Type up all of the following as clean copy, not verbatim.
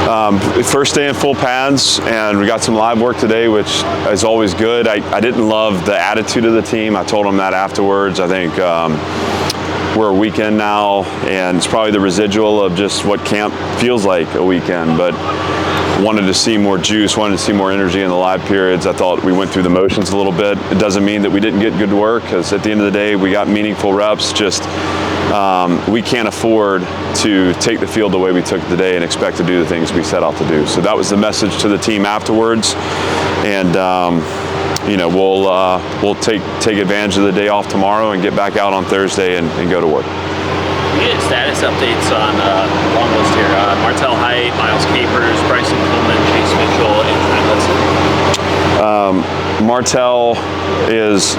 First day in full pads, and we got some live work today, which is always good. I didn't love the attitude of the team. I told them that afterwards. I think we're a weekend now, and it's probably the residual of just what camp feels like a weekend, but wanted to see more juice, wanted to see more energy in the live periods. I thought we went through the motions a little bit. It doesn't mean that we didn't get good work, because at the end of the day, we got meaningful reps. Just we can't afford to take the field the way we took it today and expect to do the things we set out to do. So that was the message to the team afterwards, and we'll take advantage of the day off tomorrow and get back out on Thursday and go to work. We get status updates on the long list here. Martell Height, Miles Capers, Bryson Coleman, Chase Mitchell, and Trent Hudson. Martell is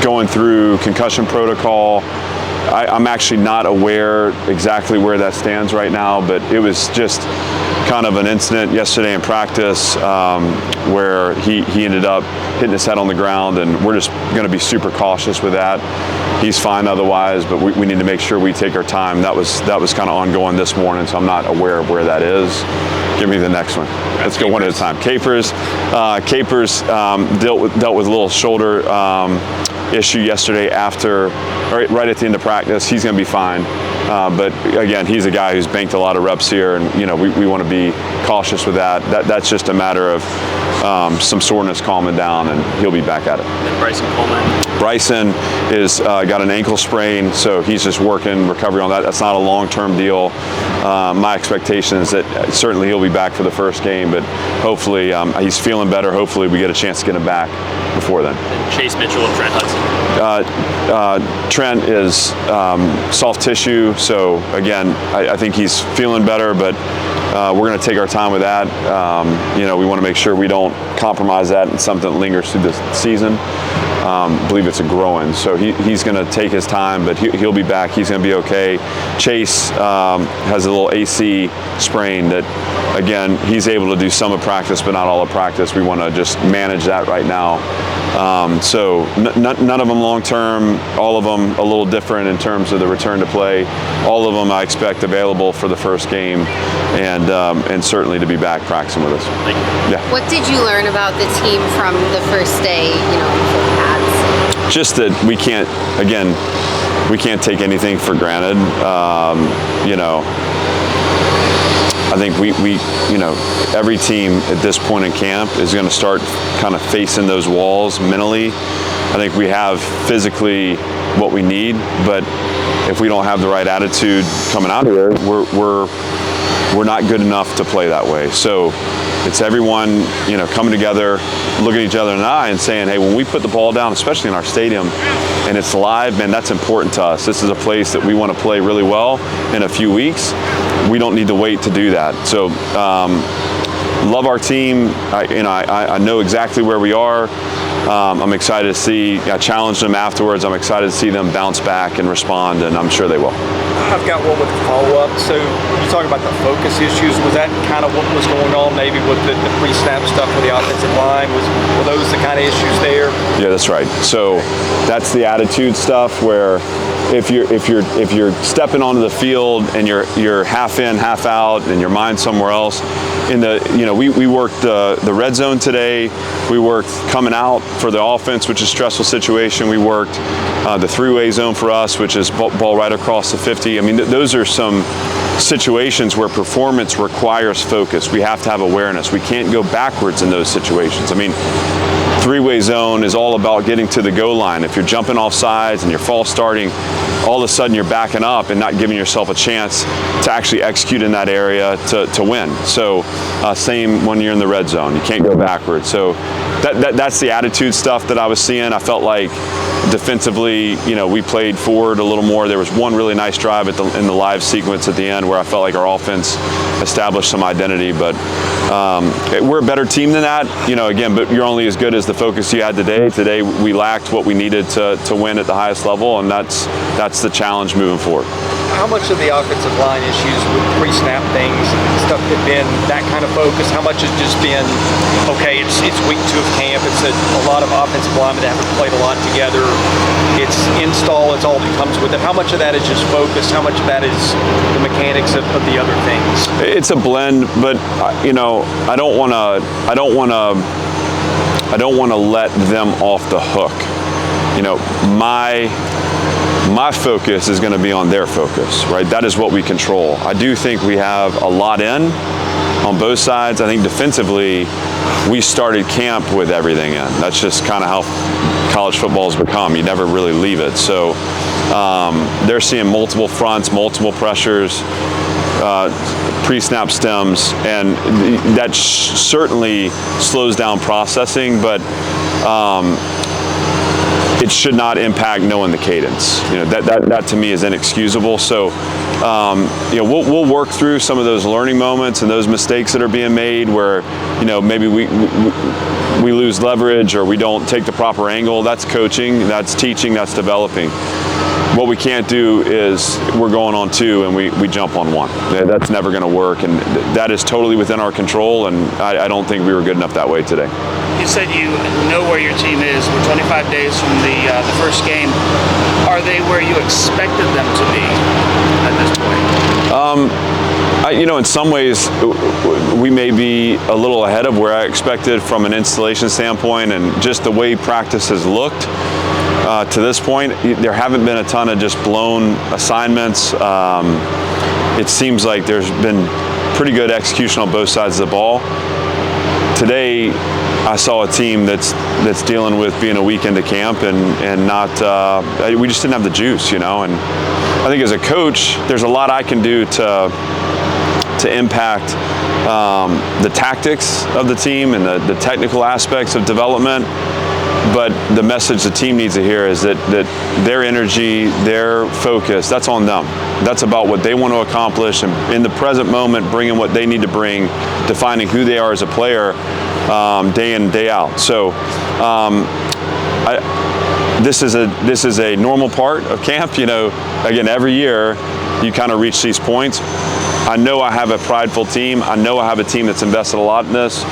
going through concussion protocol. I'm actually not aware exactly where that stands right now, but it was just kind of an incident yesterday in practice where he ended up hitting his head on the ground, and we're just going to be super cautious with that. He's fine otherwise, but we need to make sure we take our time. That was kind of ongoing this morning, so I'm not aware of where that is. Give me the next one. Let's go one at a time. Capers dealt with a little shoulder issue yesterday right at the end of practice. He's going to be fine. But again, he's a guy who's banked a lot of reps here, and we want to be cautious with that. That's just a matter of some soreness calming down, and he'll be back at it. And Bryson Coleman. Bryson is got an ankle sprain, so he's just working recovery on that. That's not a long-term deal. My expectation is that certainly he'll be back for the first game, but hopefully he's feeling better. Hopefully we get a chance to get him back before then. And Chase Mitchell and Trent Hudson. Trent is soft tissue, so again, I think he's feeling better, but we're going to take our time with that. We want to make sure we don't compromise that and something that lingers through the season. I believe it's a groin, so he's going to take his time, but he'll be back. He's going to be okay. Chase has a little AC sprain that, again, he's able to do some of practice, but not all of practice. We want to just manage that right now. So none of them long-term, all of them a little different in terms of the return to play. All of them I expect available for the first game, and certainly to be back practicing with us. Thank you. Yeah. What did you learn about the team from the first day, in full pads? Just that we can't take anything for granted. I think every team at this point in camp is going to start kind of facing those walls mentally. I think we have physically what we need, but if we don't have the right attitude coming out of here, we're not good enough to play that way. So it's everyone, coming together, looking at each other in the eye and saying, hey, when we put the ball down, especially in our stadium, and it's live, man, that's important to us. This is a place that we want to play really well in a few weeks. We don't need to wait to do that. So love our team. I know exactly where we are. I'm excited to see. I challenged them afterwards. I'm excited to see them bounce back and respond, and I'm sure they will. I've got one with the follow-up. So you talk about the focus issues. Was that kind of what was going on maybe with the pre-snap stuff with the offensive line? Were those the kind of issues there? Yeah, that's right. So that's the attitude stuff where if you're stepping onto the field and you're half in, half out, and your mind's somewhere else. We worked the red zone today. We worked coming out for the offense, which is a stressful situation. We worked the three-way zone for us, which is ball right across the 50. I mean, those are some situations where performance requires focus. We have to have awareness. We can't go backwards in those situations. I mean, three-way zone is all about getting to the goal line. If you're jumping off sides and you're false starting, all of a sudden you're backing up and not giving yourself a chance to actually execute in that area to win. So same when you're in the red zone. You can't go backwards. So that's the attitude stuff that I was seeing. I felt like defensively, we played forward a little more. There was one really nice drive in the live sequence at the end where I felt like our offense established some identity, but we're a better team than that, again, but you're only as good as the focus you had today. Today we lacked what we needed to win at the highest level, and that's the challenge moving forward. How much of the offensive line issues with pre-snap things, stuff had been that kind of focus? How much has just been, okay, it's week 2 of camp, it's a lot of offensive linemen that haven't played a lot together, it's install, it's all that comes with it. How much of that is just focus? How much of that is the mechanics of the other things? It's a blend, but I don't want to let them off the hook. My focus is going to be on their focus, right? That is what we control. I do think we have a lot on both sides. I think defensively, we started camp with everything in. That's just kind of how college football has become. You never really leave it. So they're seeing multiple fronts, multiple pressures, pre-snap stems, and that certainly slows down processing, but it should not impact knowing the cadence. That to me is inexcusable. So we'll work through some of those learning moments and those mistakes that are being made where maybe we lose leverage or we don't take the proper angle. That's coaching, that's teaching, that's developing. What we can't do is we're going on 2 and we jump on 1. That's never going to work, and that is totally within our control, and I don't think we were good enough that way today. You said you know where your team is. We're 25 days from the first game. Are they where you expected them to be at this point? In some ways, we may be a little ahead of where I expected from an installation standpoint, and just the way practice has looked. To this point, there haven't been a ton of just blown assignments. It seems like there's been pretty good execution on both sides of the ball. Today, I saw a team that's dealing with being a week into camp and not. We just didn't have the juice, And I think as a coach, there's a lot I can do to impact the tactics of the team and the technical aspects of development. But the message the team needs to hear is that their energy, their focus, that's on them. That's about what they want to accomplish, and in the present moment, bringing what they need to bring, defining who they are as a player, day in and day out. So this is a normal part of camp. Again, every year you kind of reach these points. I know I have a prideful team. I know I have a team that's invested a lot in this.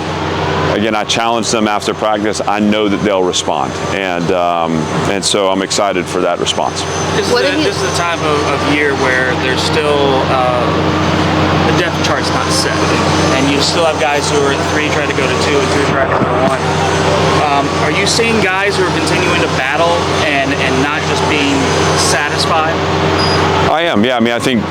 Again, I challenge them after practice. I know that they'll respond, and so I'm excited for that response. This is the time of year where there's still the depth chart's not set, and you still have guys who are at 3 trying to go to 2 and 2 trying to go to 1. Are you seeing guys who are continuing to battle and not just being satisfied? I am, yeah. I think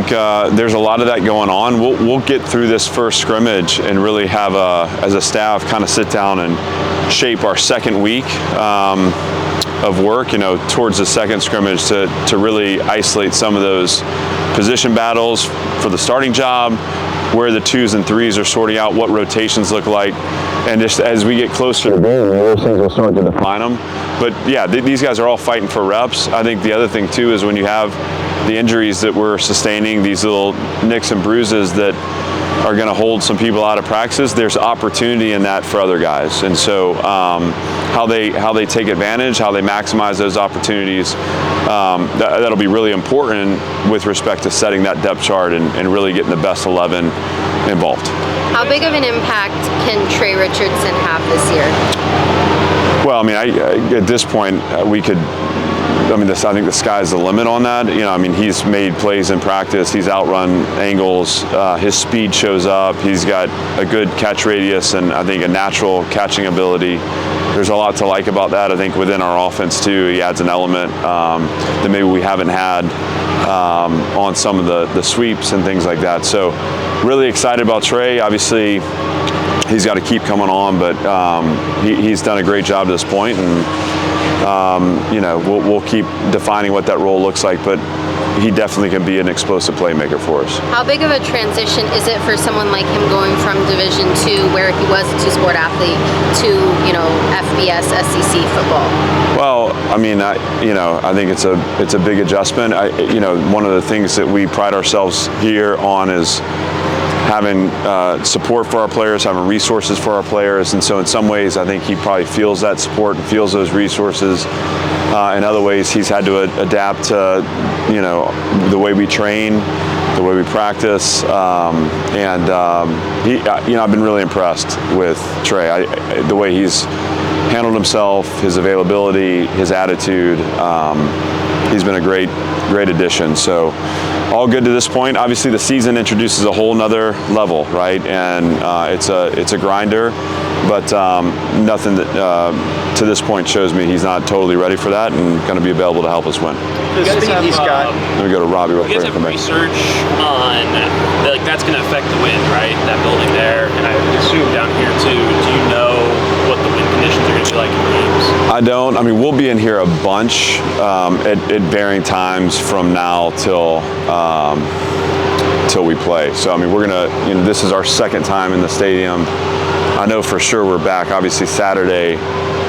there's a lot of that going on. We'll get through this first scrimmage and really have as a staff kind of sit down and shape our second week of work, towards the second scrimmage to really isolate some of those position battles for the starting job, where the 2s and 3s are sorting out, what rotations look like, and just as we get closer to game, those things will start to define them. But yeah, these guys are all fighting for reps. I think the other thing too is when you have the injuries that we're sustaining, these little nicks and bruises that are going to hold some people out of practice, there's opportunity in that for other guys. And so how they take advantage, how they maximize those opportunities, that'll be really important with respect to setting that depth chart and really getting the best 11 involved. How big of an impact can Trey Richardson have this year? Well, at this point, we could. I think the sky's the limit on that. He's made plays in practice. He's outrun angles. His speed shows up. He's got a good catch radius and I think a natural catching ability. There's a lot to like about that. I think within our offense too, he adds an element that maybe we haven't had on some of the sweeps and things like that. So really excited about Trey. Obviously, he's got to keep coming on, but he's done a great job to this point, and we'll keep defining what that role looks like, but he definitely can be an explosive playmaker for us. How big of a transition is it for someone like him going from Division II, where he was a 2-sport athlete, to FBS SEC football? Well, I think it's a big adjustment. One of the things that we pride ourselves here on is having support for our players, having resources for our players, and so in some ways I think he probably feels that support and feels those resources. In other ways, he's had to adapt to the way we train the way we practice, and I've been really impressed with Trey. The way he's handled himself, his availability, his attitude. He's been a great addition. So all good to this point. Obviously, the season introduces a whole nother level, right? And it's a grinder, but nothing that to this point shows me he's not totally ready for that and going to be available to help us win. You guys have, Let me go to Robbie real you quick. guys have research on that's going to affect the wind, right? That building there, and I assume down here too. Do you know what the wind conditions are going to be like in games? I don't. I mean, we'll be in here a bunch at varying times from now till we play. So I mean, we're gonna. This is our second time in the stadium. I know for sure we're back. Obviously Saturday,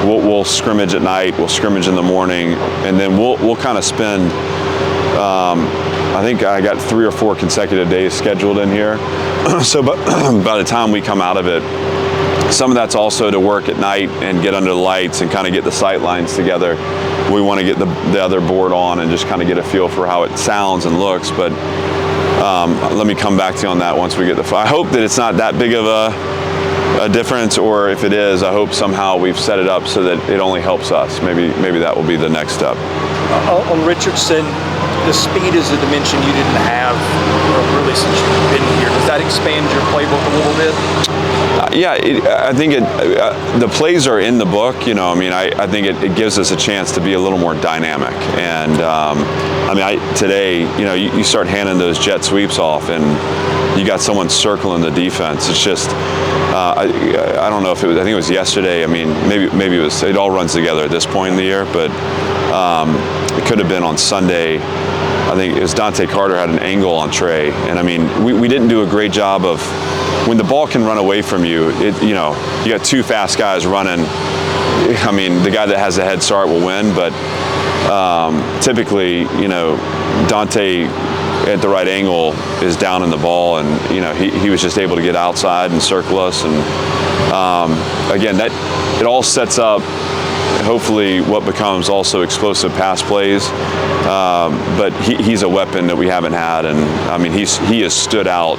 we'll scrimmage at night. We'll scrimmage in the morning, and then we'll kind of spend. I think I got 3 or 4 consecutive days scheduled in here. So, by the time we come out of it, some of that's also to work at night and get under the lights and kind of get the sight lines together. We want to get the other board on and just kind of get a feel for how it sounds and looks. But let me come back to you on that once we get I hope that it's not that big of a difference, or if it is, I hope somehow we've set it up so that it only helps us. Maybe that will be the next step. On Richardson, the speed is a dimension you didn't have really since you've been here. Does that expand your playbook a little bit? I think the plays are in the book. I think it gives us a chance to be a little more dynamic. And today, you start handing those jet sweeps off, and you got someone circling the defense. It's just, I don't know if it was. I think it was yesterday. I mean, maybe it was. It all runs together at this point in the year, but it could have been on Sunday. I think it was Dante Carter had an angle on Trey, and I mean, we didn't do a great job of. When the ball can run away from you, you got 2 fast guys running. I mean, the guy that has the head start will win, but typically, Dante at the right angle is down in the ball, and he was just able to get outside and circle us, and again, that it all sets up hopefully what becomes also explosive pass plays, but he's a weapon that we haven't had, and I mean he has stood out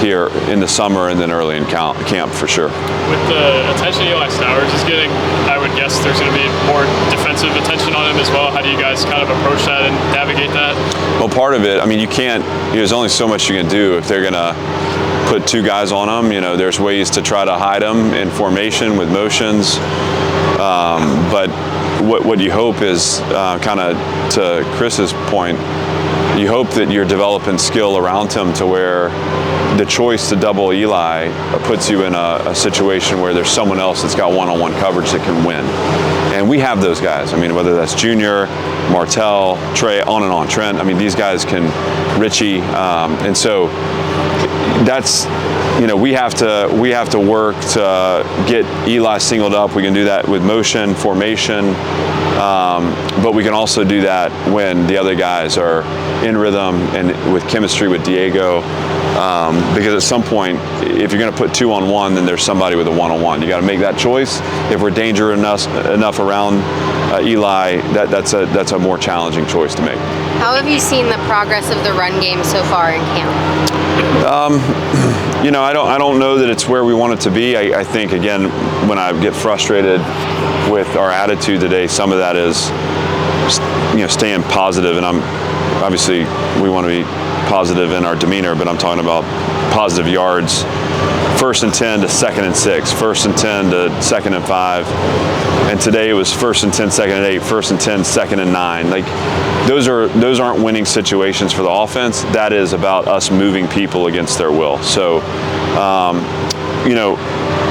here in the summer and then early in camp for sure. With the attention Eli Stowers is getting, I would guess there's going to be more defensive attention on him as well. How do you guys kind of approach that and navigate that? Well, part of it, I mean, you can't, there's only so much you can do if they're going to put 2 guys on them. There's ways to try to hide them in formation with motions, but what you hope is kind of to Chris's point, you hope that you're developing skill around him to where the choice to double Eli puts you in a situation where there's someone else that's got one-on-one coverage that can win. And we have those guys. I mean, whether that's Junior, Martell, Trey, on and on, Trent. I mean, these guys can, Richie. And so that's, we have to work to get Eli singled up. We can do that with motion, formation, but we can also do that when the other guys are in rhythm and with chemistry with Diego. Because at some point, if you're going to put 2-on-1, then there's somebody with a 1-on-1. You got to make that choice. If we're dangerous enough around Eli, that's a more challenging choice to make. How have you seen the progress of the run game so far in camp? I don't know that it's where we want it to be. I think, again, when I get frustrated with our attitude today, some of that is staying positive, and obviously we want to be positive in our demeanor, but I'm talking about positive yards, 1st and 10 to 2nd and 6, 1st and 10 to 2nd and 5, and today it was 1st and 10, 2nd and 8, 1st and 10, 2nd and 9. Like those aren't winning situations for the offense. That is about us moving people against their will. So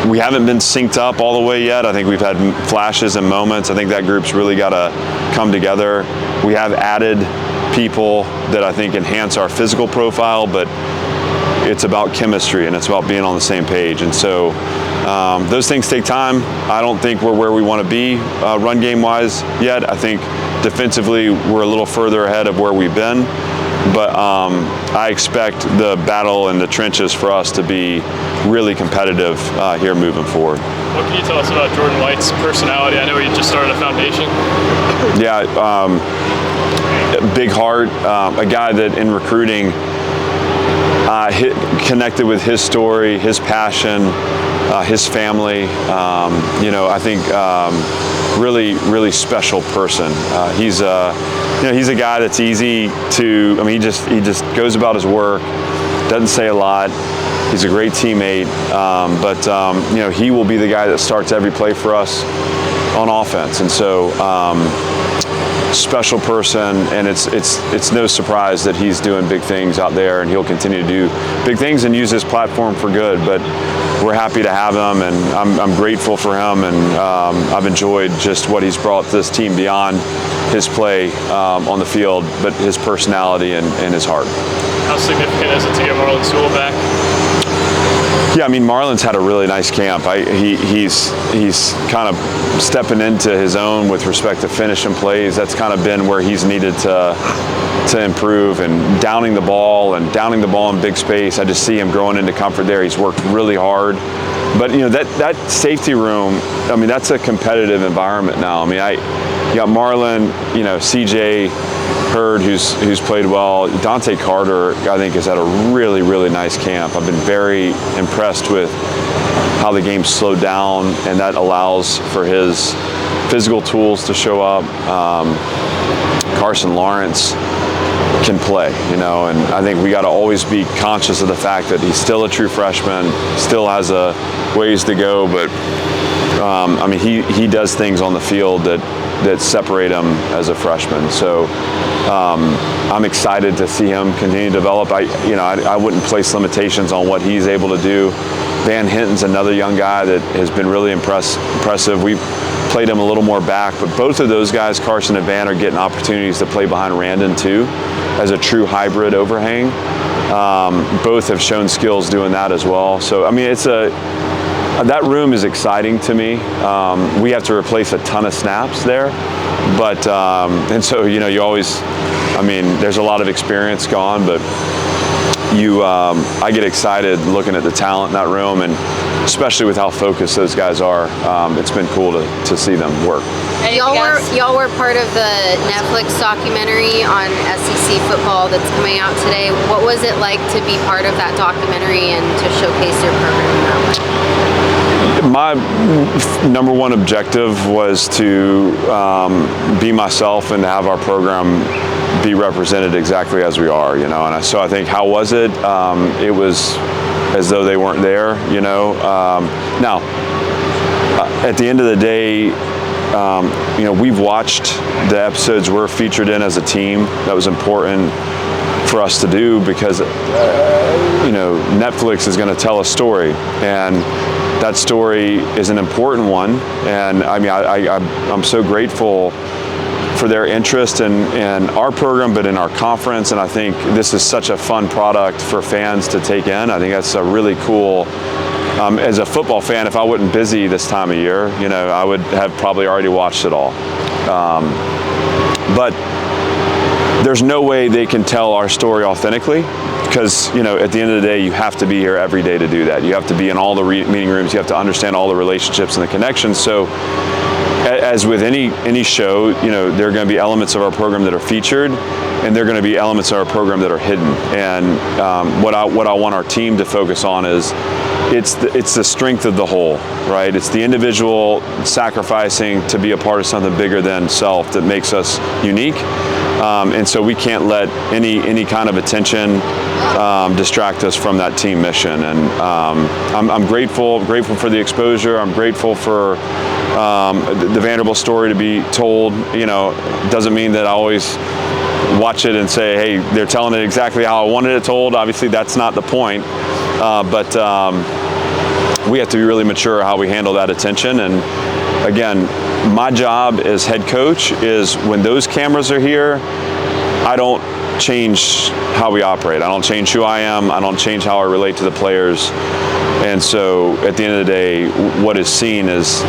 we haven't been synced up all the way yet. I think we've had flashes and moments. I think that group's really got to come together. We have added people that I think enhance our physical profile, but it's about chemistry and it's about being on the same page. And so those things take time. I don't think we're where we want to be run game wise yet. I think defensively we're a little further ahead of where we've been, but I expect the battle in the trenches for us to be really competitive here moving forward. What can you tell us about Jordan White's personality? I know he just started a foundation. Yeah, big heart, a guy that in recruiting, connected with his story, his passion, his family. I think really special person. He's a guy that's easy to. I mean, he just goes about his work, doesn't say a lot. He's a great teammate, but he will be the guy that starts every play for us on offense, and so. Special person, and it's no surprise that he's doing big things out there, and he'll continue to do big things and use his platform for good. But we're happy to have him, and I'm grateful for him, and I've enjoyed just what he's brought this team beyond his play on the field, but his personality and his heart. How significant is it to get Marlon Sewell back? Yeah, I mean, Marlon's had a really nice camp. He's kind of stepping into his own with respect to finishing plays. That's kind of been where he's needed to improve, and downing the ball in big space. I just see him growing into comfort there. He's worked really hard. But that safety room, I mean, that's a competitive environment now. I mean, you got Marlon, CJ Hurd, who's played well. Dante Carter, I think, has had a really nice camp. I've been very impressed with how the game slowed down, and that allows for his physical tools to show up. Carson Lawrence can play, and I think we got to always be conscious of the fact that he's still a true freshman, still has a ways to go, but I mean, he does things on the field that separate him as a freshman. So I'm excited to see him continue to develop. I wouldn't place limitations on what he's able to do. Van Hinton's another young guy that has been really impressive. We've played him a little more back, but both of those guys, Carson and Van, are getting opportunities to play behind Randon too, as a true hybrid overhang. Both have shown skills doing that as well. So I mean, that room is exciting to me. We have to replace a ton of snaps there, but and so you always, I mean, there's a lot of experience gone, but I get excited looking at the talent in that room, and especially with how focused those guys are. It's been cool to see them work. Y'all were part of the Netflix documentary on SEC football that's coming out today. What was it like to be part of that documentary and to showcase your program in that way? My number one objective was to be myself and to have our program be represented exactly as we are, and so I think, how was it? It was as though they weren't there, Now, at the end of the day, we've watched the episodes we're featured in as a team. That was important for us to do because, Netflix is going to tell a story, and that story is an important one. And I mean, I'm so grateful for their interest in our program, but in our conference. And I think this is such a fun product for fans to take in. I think that's a really cool. As a football fan, if I wasn't busy this time of year, I would have probably already watched it all. But there's no way they can tell our story authentically, because at the end of the day, you have to be here every day to do that. You have to be in all the meeting rooms. You have to understand all the relationships and the connections. So as with any show, there are going to be elements of our program that are featured, and there are going to be elements of our program that are hidden. And what I want our team to focus on is it's the strength of the whole, right? It's the individual sacrificing to be a part of something bigger than self that makes us unique. And so we can't let any kind of attention distract us from that team mission. And I'm grateful for the exposure. I'm grateful for the Vanderbilt story to be told. Doesn't mean that I always watch it and say, hey, they're telling it exactly how I wanted it told. Obviously, that's not the point. But we have to be really mature how we handle that attention. And again, my job as head coach is, when those cameras are here, I don't change how we operate. I don't change who I am. I don't change how I relate to the players. And so at the end of the day, what is seen is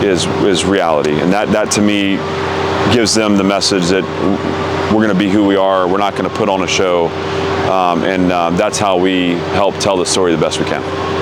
reality. And that to me gives them the message that we're going to be who we are. We're not going to put on a show. And that's how we help tell the story the best we can.